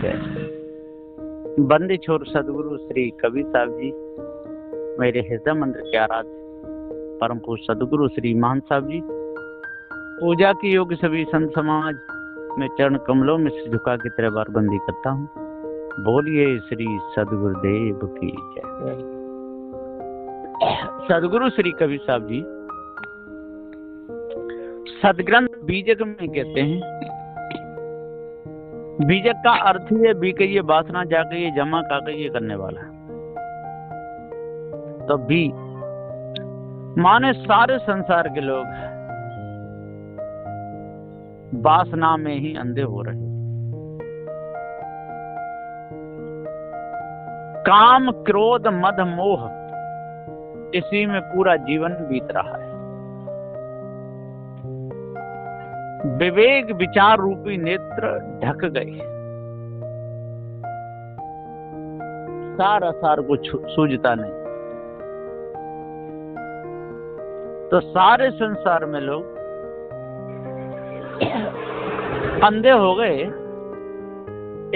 जय। बंदी छोर सदगुरु श्री कबीर साहब जी, मेरे हृदय मंदिर के आराध्य परम पूज्य सदगुरु श्री महान साहब जी, पूजा की योग्य सभी संत समाज में चरण कमलों में सिर झुका के 3 बार बंदी करता हूँ। बोलिए श्री सदगुरुदेव की जय। सदगुरु श्री कबीर साहब जी सदग्रंथ बीजक में कहते हैं, बीजक का अर्थ ही है बी के ये वासना जाके ये जमा का ये करने वाला। तो बी माने सारे संसार के लोग वासना में ही अंधे हो रहे, काम क्रोध मद मोह इसी में पूरा जीवन बीत रहा है। विवेक विचार रूपी नेत्र ढक गए, सारा सार को सूझता नहीं। तो सारे संसार में लोग अंधे हो गए,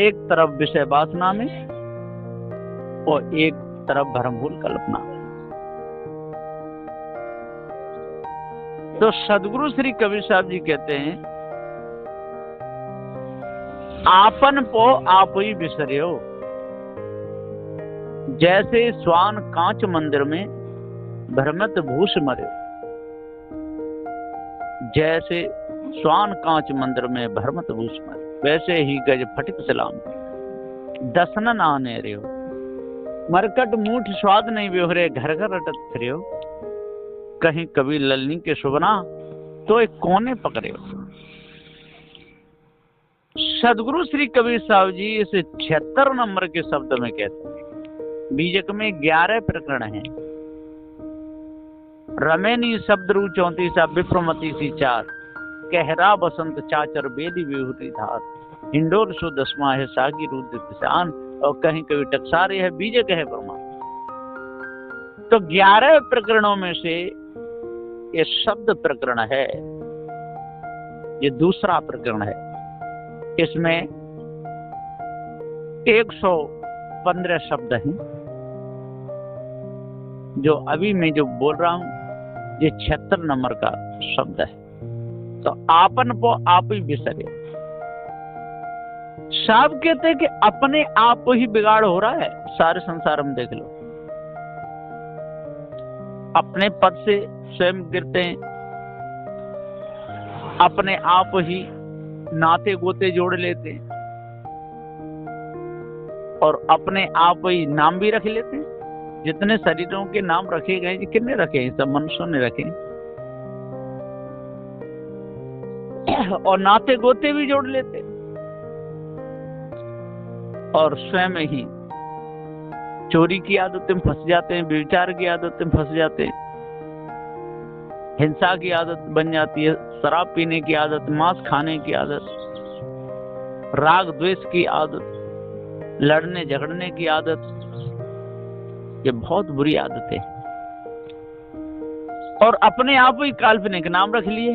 एक तरफ विषय वासना में और एक तरफ भ्रमभूल कल्पना में। तो सदगुरु श्री कबीर साहब जी कहते हैं, आपन पो आप ही बिसरियो, जैसे स्वान कांच मंदिर में भ्रमत भूष मरे। जैसे स्वान कांच मंदिर में भ्रमत भूष मरे, वैसे ही गज फटिक सलाम दसनन आने रहो। मरकट मूठ स्वाद नहीं बेहरे, घर घर रटत फिरो। कहीं कभी ललनी के सुबना तो एक कोने पकड़े हो। सदगुरु श्री कबीर साहब जी इसे 76 नंबर के शब्द में कहते हैं। बीजक में 11 प्रकरण हैं। रमेनी शब्द रू 34 विप्रमति सी 4, कहरा बसंत चाचर बेदी विभूति धार, हिंडोर सो 10वां है सागी रुद्र किसान, और कहीं कभी टकसारे है बीजक है प्रमाण। तो 11 प्रकरणों में से ये शब्द प्रकरण है, ये दूसरा प्रकरण है। इसमें 115 शब्द हैं। जो अभी मैं जो बोल रहा हूं ये 76 नंबर का शब्द है। तो आपन को आप ही बिसरे। साहब कहते हैं कि अपने आप ही बिगाड़ हो रहा है। सारे संसार में देख लो, अपने पद से स्वयं गिरते हैं, अपने आप ही नाते गोते जोड़ लेते हैं, और अपने आप ही नाम भी रख लेते हैं। जितने शरीरों के नाम रखे गए, कितने रखे हैं? सब मनुष्यों ने रखे हैं। और नाते गोते भी जोड़ लेते हैं, और स्वयं ही चोरी की आदतें में फंस जाते हैं, व्यभिचार की आदतें में फंस जाते हैं, हिंसा की आदत बन जाती है, शराब पीने की आदत, मांस खाने की आदत, राग द्वेष की आदत, लड़ने झगड़ने की आदत, ये बहुत बुरी आदतें हैं। और अपने आप ही काल्पनिक नाम रख लिए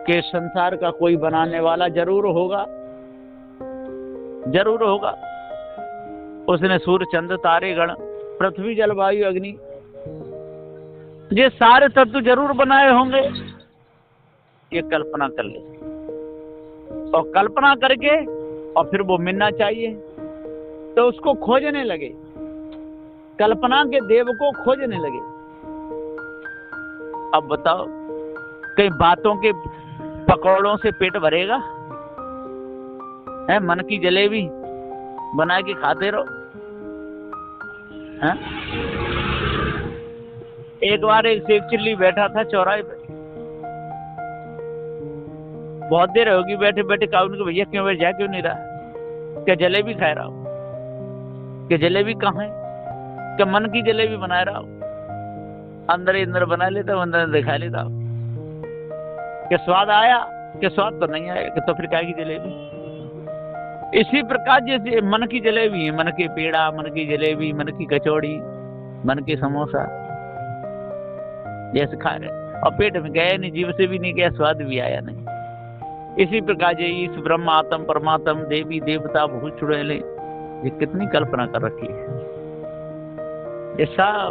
कि संसार का कोई बनाने वाला जरूर होगा, जरूर होगा। उसने सूर्य चंद्र तारे गण पृथ्वी जल वायु अग्नि ये सारे तत्व जरूर बनाए होंगे, ये कल्पना कर ले। और कल्पना करके और फिर वो मिलना चाहिए तो उसको खोजने लगे, कल्पना के देव को खोजने लगे। अब बताओ, कई बातों के पकौड़ों से पेट भरेगा? है मन की जलेबी बना के खाते रहो। है? एक बार एक शेख चिल्ली बैठा था चौराहे पे, बहुत देर होगी बैठे बैठे। कहा उनको, भैया क्यों बैठ, जा क्यों नहीं रहा? क्या जलेबी खा रहा हूं? क्या जलेबी कहाँ है? क्या मन की जलेबी बना रहा हूं? अंदर ही अंदर बना लेता हूं, अंदर दिखा लेता हूं। क्या स्वाद आया? क्या स्वाद तो नहीं आया। तो फिर क्या की जलेबी? इसी प्रकार जैसे मन की जलेबी है, मन के पेड़ा, मन की जलेबी, मन की कचौड़ी, मन के समोसा जैसे खा रहे, और पेट में गया नहीं, जीभ से भी नहीं गया, स्वाद भी आया नहीं। इसी प्रकार ये ईश ब्रह्म आत्म परमात्म देवी देवता भूत चुड़ैले, ये कितनी कल्पना कर रखी है। ये सब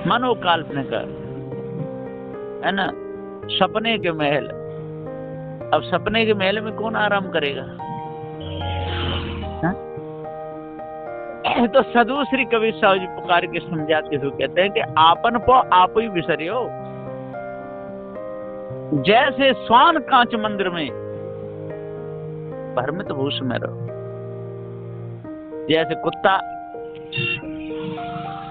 मनोकाल्पनिक है ना, सपने के महल। अब सपने के महल में कौन आराम करेगा? तो सदु श्री कबीर साहब जी पुकार के समझाते हुए कहते हैं कि आपन को आप ही विसरियो, जैसे स्वान कांच मंदिर में भ्रमित भूष में रहो। जैसे कुत्ता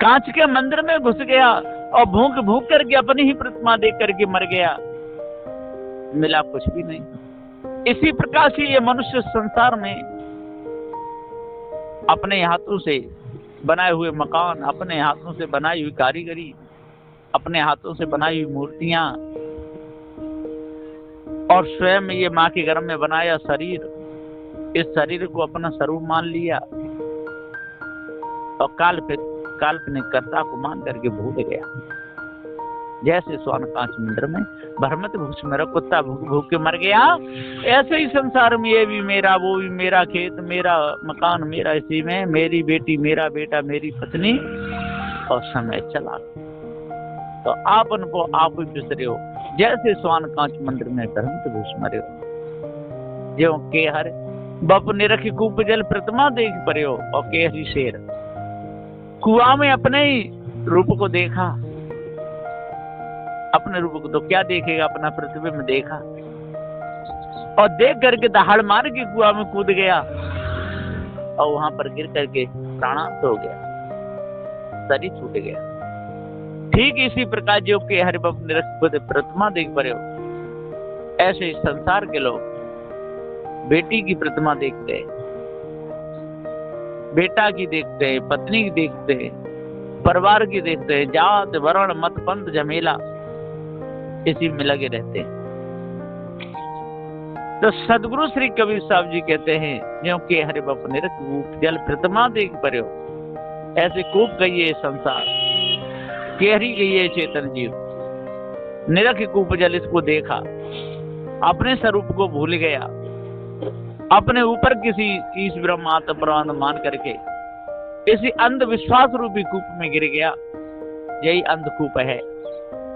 कांच के मंदिर में घुस गया और भूख भूख करके अपनी ही प्रतिमा देख करके मर गया, मिला कुछ भी नहीं। इसी प्रकार से ये मनुष्य संसार में अपने हाथों से बनाए हुए मकान, अपने हाथों से बनाई हुई कारीगरी, अपने हाथों से बनाई हुई मूर्तियां और स्वयं ये माँ के गर्भ में बनाया शरीर, इस शरीर को अपना स्वरूप मान लिया और काल्पनिक कर्ता को मान करके भूल गया। जैसे स्वर्ण कांच मंदिर में भ्रमित भूष में कुत्ता भूख भूख के मर गया, ऐसे ही संसार में ये भी मेरा, वो भी मेरा, खेत मेरा, मकान मेरा, इसी में मेरी बेटी, मेरा बेटा, मेरी पत्नी, और समय चला। तो आप उनको आप ही बिसरे हो, जैसे स्वर्ण कांच मंदिर में भ्रमित भूष मरे हो। जो के हर बप निरखी कूप जल प्रतिमा देख परे हो, और के हरी शेर कुआं में अपने ही रूप को देखा। अपने रूप को तो क्या देखेगा, अपना प्रतिबिंब देखा और देख करके दहाड़ मार के कुआं में कूद गया और वहां पर गिर करके प्राणांत हो गया, शरीर छूट गया। ठीक इसी प्रकार जो के हरि बाप निरख प्रतिमा देख परे हो, ऐसे संसार के लोग बेटी की प्रतिमा देखते हैं, बेटा की देखते हैं, पत्नी की देखते हैं, परिवार की देखते हैं, जात वर्ण मत पंथ झमेला इसी में लगे रहते हैं। तो सदगुरु श्री कबीर साहब जी कहते हैं, जो के हरि बाप निरख जल प्रतिमा देख परे हो, ऐसे कूप गई है संसार, केहरी गई है चेतन जीव। निरख कूप जल इसको देखा, अपने स्वरूप को भूल गया, अपने ऊपर किसी ईश ब्रह्म आत्म परमात्मा मान करके इसी अंधविश्वास रूपी कूप में गिर गया। यही अंधकूप है,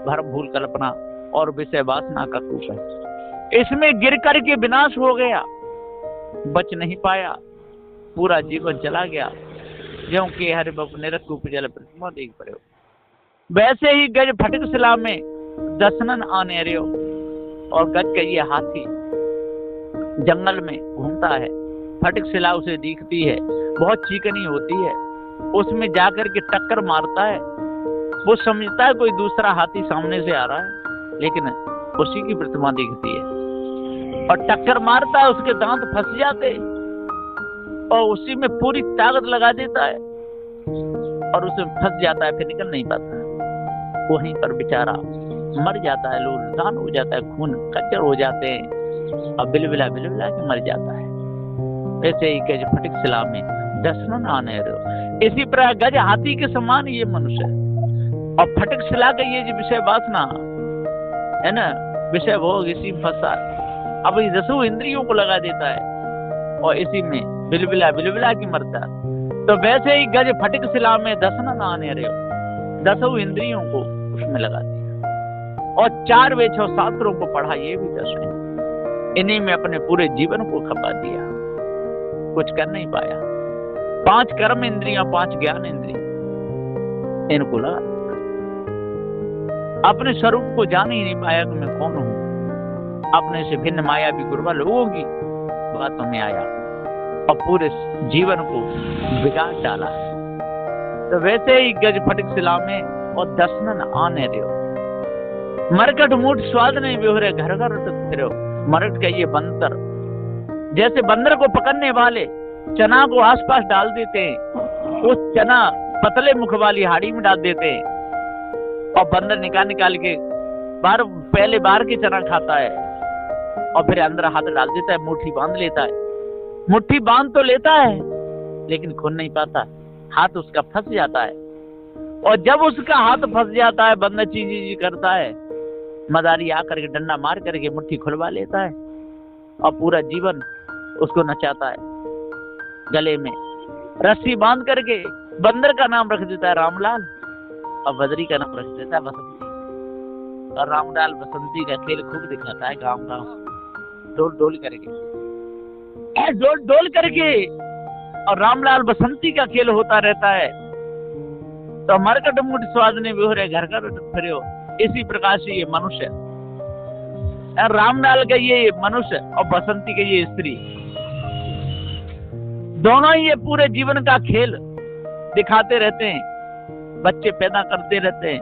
भ्रम भूल कल्पना और विषय वासना का कूप है। इसमें गिर करके विनाश हो गया, बच नहीं पाया, पूरा जीवन चला गया। ज्यों के हरि बाप निरख कूप जल प्रतिमा देख पड़े हो, वैसे ही गज फटिक शिला में दसनन आने रहे हो। और गज का ये हाथी जंगल में घूमता है, फटिक शिला उसे दिखती है, बहुत चिकनी होती है, उसमें जाकर के टक्कर मारता है। वो समझता है कोई दूसरा हाथी सामने से आ रहा है, लेकिन उसी की प्रतिमा दिखती है और टक्कर मारता है, उसके दांत फंस जाते और उसी में पूरी ताकत लगा देता है और उसमें फंस जाता है, फिर निकल नहीं पाता। वहीं पर बेचारा मर जाता है, लहूलुहान हो जाता है, खून कच्चर हो जाते हैं और बिलबिला बिलबिला के मर जाता है। ऐसे ही गज फटिक शिला में दसनन आने रहो। इसी प्रकार गज हाथी के समान ये मनुष्य है और फटिक शिला का ये जो विषय वासना है ना, विषय भोग, इसी फंसा, अब ये दसों इंद्रियों को लगा देता है और इसी में बिलबिला बिलबिला की मरता। तो वैसे ही गज फटिक शिला में दसनन आने रहे हो, दसों इंद्रियों को उसमें लगा दिया और 4 वेद 6 शास्त्रों को पढ़ा, ये भी 10 है। इन्हीं में अपने पूरे जीवन को खपा दिया, कुछ कर नहीं पाया। 5 कर्म इंद्रियां, 5 ज्ञान इंद्रियां, इनको लगा, अपने स्वरूप को जान ही नहीं पाया कि मैं कौन हूं। अपने से भिन्न माया भी गुरुवा लोगों की बातों में आया और पूरे जीवन को बिगाड़ डाला। तो वैसे ही गज फटिक शिला में और दसनन आने रहो, मरकट मूठ स्वाद नहीं बेहोरे, घर घर फिरो। मरकट का ये बंदर, जैसे बंदर को पकड़ने वाले चना को आसपास डाल देते हैं, उस चना पतले मुख वाली हाड़ी में डाल देते हैं और बंदर निकाल के पहले बाहर के चना खाता है और फिर अंदर हाथ डाल देता है, मुट्ठी बांध लेता है। मुट्ठी बांध तो लेता है लेकिन खोल नहीं पाता, हाथ उसका फंस जाता है और जब उसका हाथ फंस जाता है, बंदर चीजी करता है, मदारी आकर के डंडा मार करके मुट्ठी खुलवा लेता है और पूरा जीवन उसको नचाता है। गले में रस्सी बांध करके बंदर का नाम रख देता है रामलाल और बदरी का नाम रख देता है बसंती। और रामलाल बसंती का खेल खूब दिखाता है गांव गांव, डोल डोल करके और रामलाल बसंती का खेल होता रहता है। तो मरकट मुठ स्वाद ने भी हो रहे घर घर फिरे हो। इसी प्रकार से ये मनुष्य, रामलाल का ये मनुष्य और बसंती का ये स्त्री, दोनों ही ये पूरे जीवन का खेल दिखाते रहते हैं। बच्चे पैदा करते रहते हैं,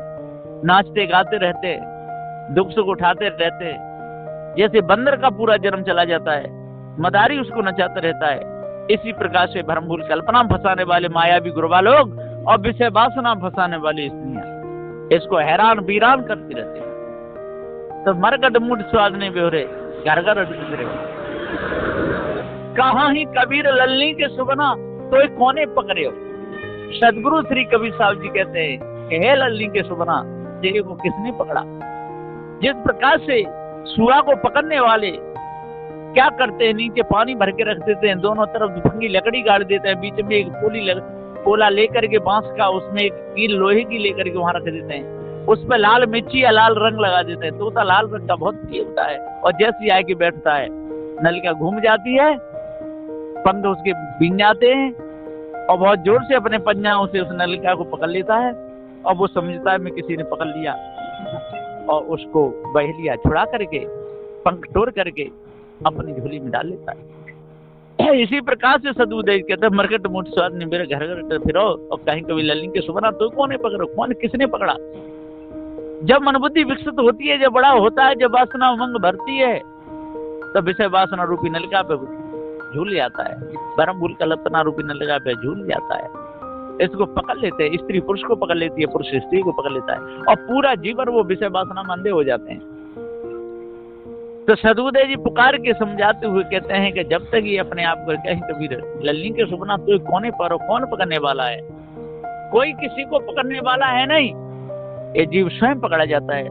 नाचते गाते रहते हैं, दुख सुख उठाते रहते हैं। जैसे बंदर का पूरा जन्म चला जाता है, मदारी उसको नचाता रहता है। इसी प्रकार से भ्रम भूल कल्पना फंसाने वाले मायावी गुरुवा लोग और विषय वासना फंसाने वाली स्त्रियां इसको हैरान बीरान करती रहती है। तो मरकट मुठ स्वाद ने बेहोरे घर घर रहे। कहाँ ही कबीर लल्ली के सुबना तो कोने पकड़े हो। सदगुरु श्री कबीर साहब जी कहते हैं कि हे लल्ली के सुबना, तेरे को किसने पकड़ा। जिस प्रकार से सुआ को पकड़ने वाले क्या करते हैं, नीचे पानी भर के रख देते हैं, दोनों तरफ दुफंगी लकड़ी गाड़ देते हैं, बीच में एक पोला लेकर के बांस का, उसमें एक कील लोहे की लेकर के वहां रख देते हैं, उस पर लाल मिर्ची या लाल रंग लगा देते हैं। तोता लाल रंग का बहुत प्रिय होता है और जैसे आके बैठता है नलिका घूम जाती है, पंख उसके बीन जाते हैं और बहुत जोर से अपने पंजाओं से उस नलिका को पकड़ लेता है और वो समझता है मैं किसी ने पकड़ लिया और उसको बहेलिया छुड़ा करके पंख तोड़ करके अपनी झोली में डाल लेता है। इसी प्रकार से सदुदेव कहते हैं मरकट मुठ स्वाद ने मेरे घर घर फिरो और कहीं कभी लल्ली के सुबना तो कौन पकड़ो, कौन किसने पकड़ा। जब मनबुद्धि विकसित होती है, जब बड़ा होता है, जब वासना उमंग भरती है, तब विषय वासना रूपी नलिका पे झूल जाता है, भ्रम भूल कल्पना रूपी नलिका पे झूल जाता है। इसको पकड़ लेते हैं, स्त्री पुरुष को पकड़ लेती है, पुरुष स्त्री को पकड़ लेता है और पूरा जीवन वो विषय वासना में अंधे हो जाते हैं। तो सदगुरुदेव जी पुकार के समझाते हुए कहते हैं कि जब तक ये अपने आप को कहीं कभी लल्ली के सुबना तो कोने पर कौन पकड़ने वाला है, कोई किसी को पकड़ने वाला है नहीं, ये जीव स्वयं पकड़ा जाता है।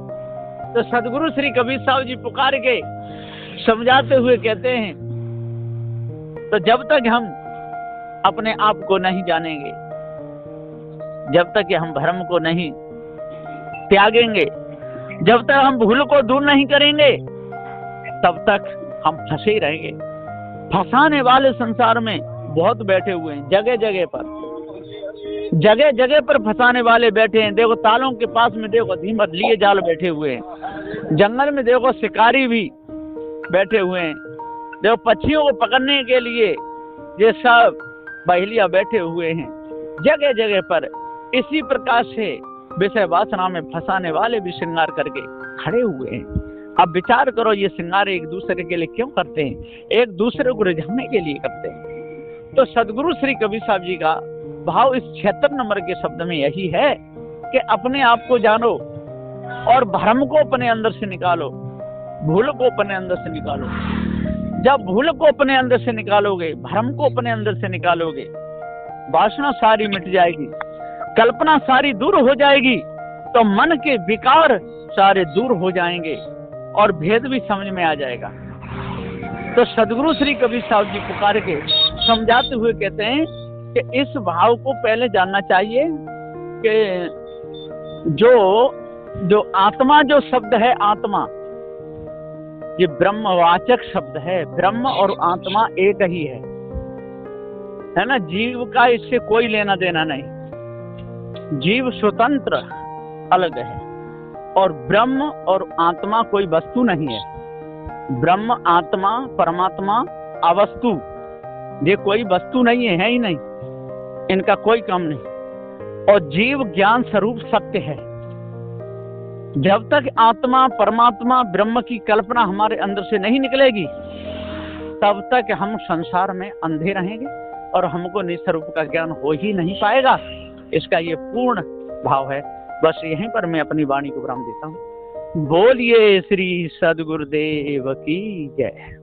तो सदगुरु श्री कबीर साहब जी पुकार के समझाते हुए कहते हैं तो जब तक हम अपने आप को नहीं जानेंगे, जब तक हम भ्रम को नहीं त्यागेंगे, जब तक हम भूल को दूर नहीं करेंगे, तब तक हम फंसे ही रहेंगे। फंसाने वाले संसार में बहुत बैठे हुए हैं, जगह जगह पर फंसाने वाले बैठे हैं। देखो तालों के पास में देखो धीमत लिए जाल बैठे हुए हैं, जंगल में देखो शिकारी भी बैठे हुए हैं, देखो पक्षियों को पकड़ने के लिए ये सब बहेलिया बैठे हुए हैं जगह जगह पर। इसी प्रकार से विषय वासना में फंसाने वाले भी श्रृंगार करके खड़े हुए हैं। अब विचार करो, ये श्रृंगार एक दूसरे के लिए क्यों करते हैं, एक दूसरे को रिझाने के लिए करते हैं। तो सदगुरु श्री कबीर साहब जी का भाव इस 76 नंबर के शब्द में यही है कि अपने आप को जानो और भ्रम को अपने अंदर से निकालो, भूल को अपने अंदर से निकालो। जब भूल को अपने अंदर से निकालोगे, भ्रम को अपने अंदर से निकालोगे, वासना सारी मिट जाएगी, कल्पना सारी दूर हो जाएगी, तो मन के विकार सारे दूर हो जाएंगे और भेद भी समझ में आ जाएगा। तो सदगुरु श्री कबीर साहब जी पुकार के समझाते हुए कहते हैं कि इस भाव को पहले जानना चाहिए कि जो आत्मा जो शब्द है, आत्मा ये ब्रह्मवाचक शब्द है। ब्रह्म और आत्मा एक ही है ना। जीव का इससे कोई लेना देना नहीं, जीव स्वतंत्र अलग है और ब्रह्म और आत्मा कोई वस्तु नहीं है। ब्रह्म, आत्मा, परमात्मा, अवस्तु, ये कोई वस्तु नहीं है ही नहीं, इनका कोई काम नहीं। और जीव ज्ञान स्वरूप सत्य है। जब तक आत्मा, परमात्मा, ब्रह्म की कल्पना हमारे अंदर से नहीं निकलेगी, तब तक हम संसार में अंधे रहेंगे और हमको निस्वरूप का ज्ञान हो ही नहीं पाएगा। इसका ये पूर्ण भाव है। बस यहीं पर मैं अपनी वाणी को विराम देता हूँ। बोलिए श्री सद्गुरुदेव की जय।